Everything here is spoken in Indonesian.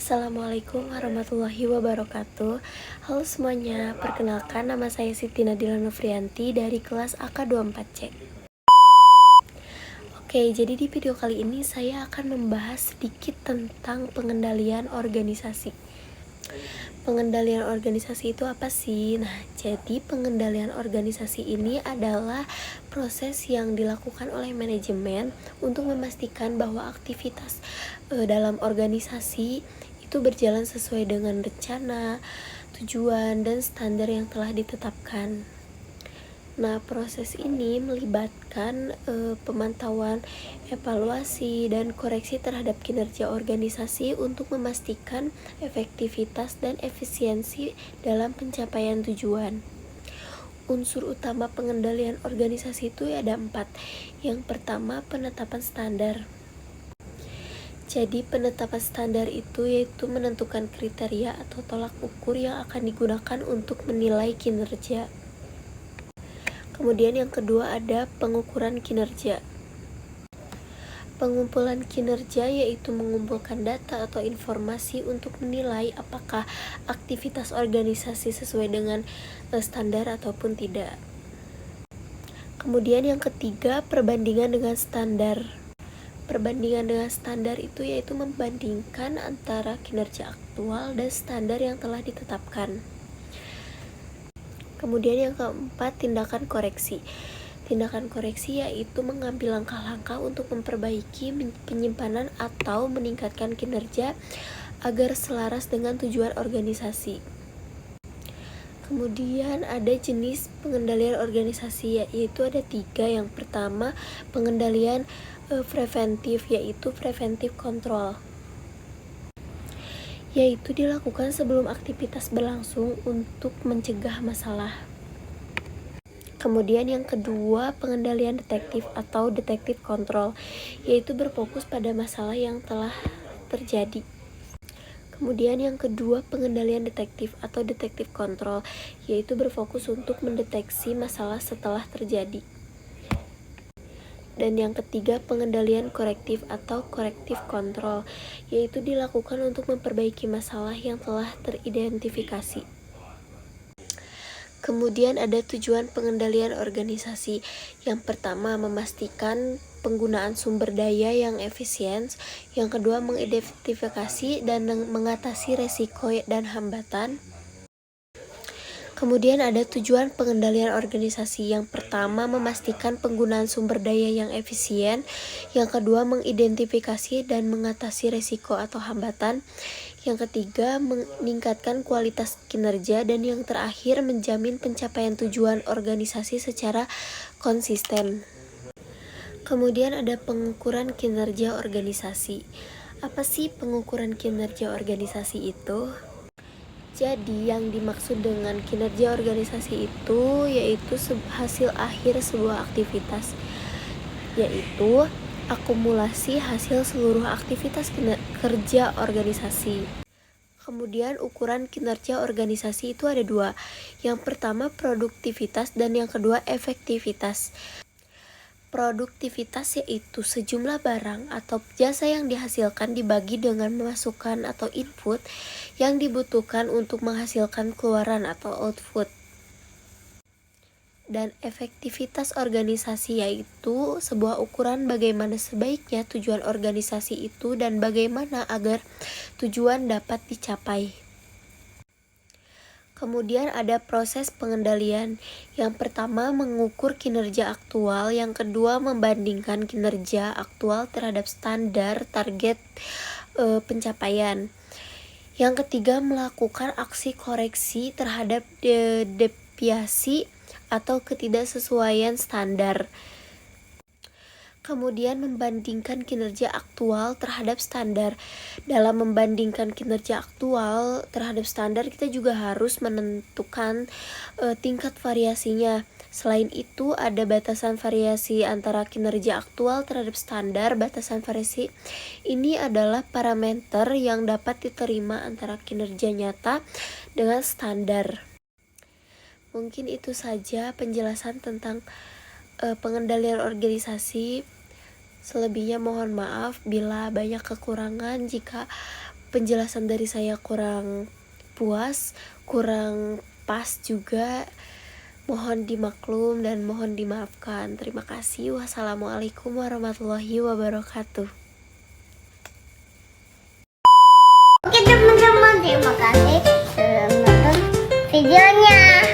Assalamualaikum warahmatullahi wabarakatuh. Halo semuanya, perkenalkan nama saya Siti Nadila Nufrianti dari kelas AK24C. Oke, jadi di video kali ini saya akan membahas sedikit tentang pengendalian organisasi. Pengendalian organisasi itu apa sih? Nah, jadi pengendalian organisasi ini adalah proses yang dilakukan oleh manajemen untuk memastikan bahwa aktivitas dalam organisasi itu berjalan sesuai dengan rencana, tujuan, dan standar yang telah ditetapkan. Nah, proses ini melibatkan pemantauan, evaluasi, dan koreksi terhadap kinerja organisasi untuk memastikan efektivitas dan efisiensi dalam pencapaian tujuan. Unsur utama pengendalian organisasi itu ada 4. Yang pertama, penetapan standar. Jadi penetapan standar itu yaitu menentukan kriteria atau tolak ukur yang akan digunakan untuk menilai kinerja. Kemudian yang kedua ada pengukuran kinerja. Pengumpulan kinerja yaitu mengumpulkan data atau informasi untuk menilai apakah aktivitas organisasi sesuai dengan standar ataupun tidak. Kemudian yang ketiga, perbandingan dengan standar. Perbandingan dengan standar itu yaitu membandingkan antara kinerja aktual dan standar yang telah ditetapkan. Kemudian yang keempat, tindakan koreksi. Tindakan koreksi yaitu mengambil langkah-langkah untuk memperbaiki penyimpanan atau meningkatkan kinerja agar selaras dengan tujuan organisasi. Kemudian ada jenis pengendalian organisasi yaitu ada 3. Yang pertama, pengendalian preventif yaitu preventive control, yaitu dilakukan sebelum aktivitas berlangsung untuk mencegah masalah. Kemudian yang kedua, pengendalian detektif atau detective control, yaitu berfokus pada masalah yang telah terjadi. Kemudian yang kedua, pengendalian detektif atau detective control, yaitu berfokus untuk mendeteksi masalah setelah terjadi. Dan yang ketiga, pengendalian korektif atau corrective control, yaitu dilakukan untuk memperbaiki masalah yang telah teridentifikasi. Kemudian ada tujuan pengendalian organisasi. Yang pertama, memastikan penggunaan sumber daya yang efisien. Yang kedua, mengidentifikasi dan mengatasi resiko dan hambatan. Kemudian ada tujuan pengendalian organisasi. Yang pertama, memastikan penggunaan sumber daya yang efisien. Yang kedua, mengidentifikasi dan mengatasi resiko atau hambatan. Yang ketiga, meningkatkan kualitas kinerja. Dan yang terakhir, menjamin pencapaian tujuan organisasi secara konsisten. Kemudian ada pengukuran kinerja organisasi. Apa sih pengukuran kinerja organisasi itu? Jadi yang dimaksud dengan kinerja organisasi itu yaitu hasil akhir sebuah aktivitas, yaitu akumulasi hasil seluruh aktivitas kerja organisasi. Kemudian ukuran kinerja organisasi itu ada 2. Yang pertama produktivitas dan yang kedua efektivitas. Produktivitas yaitu sejumlah barang atau jasa yang dihasilkan dibagi dengan masukan atau input yang dibutuhkan untuk menghasilkan keluaran atau output. Dan efektivitas organisasi yaitu sebuah ukuran bagaimana sebaiknya tujuan organisasi itu dan bagaimana agar tujuan dapat dicapai. Kemudian ada proses pengendalian. Yang pertama, mengukur kinerja aktual. Yang kedua, membandingkan kinerja aktual terhadap standar target pencapaian. Yang ketiga, melakukan aksi koreksi terhadap deviasi atau ketidaksesuaian standar. Kemudian membandingkan kinerja aktual terhadap standar. Dalam membandingkan kinerja aktual terhadap standar, kita juga harus menentukan tingkat variasinya. Selain itu, ada batasan variasi antara kinerja aktual terhadap standar. Batasan variasi ini adalah parameter yang dapat diterima antara kinerja nyata dengan standar. Mungkin itu saja penjelasan tentang pengendalian organisasi. Selebihnya mohon maaf bila banyak kekurangan. Jika penjelasan dari saya kurang puas, kurang pas juga, mohon dimaklum dan mohon dimaafkan. Terima kasih. Wassalamualaikum warahmatullahi wabarakatuh. Oke teman-teman, terima kasih sudah menonton videonya.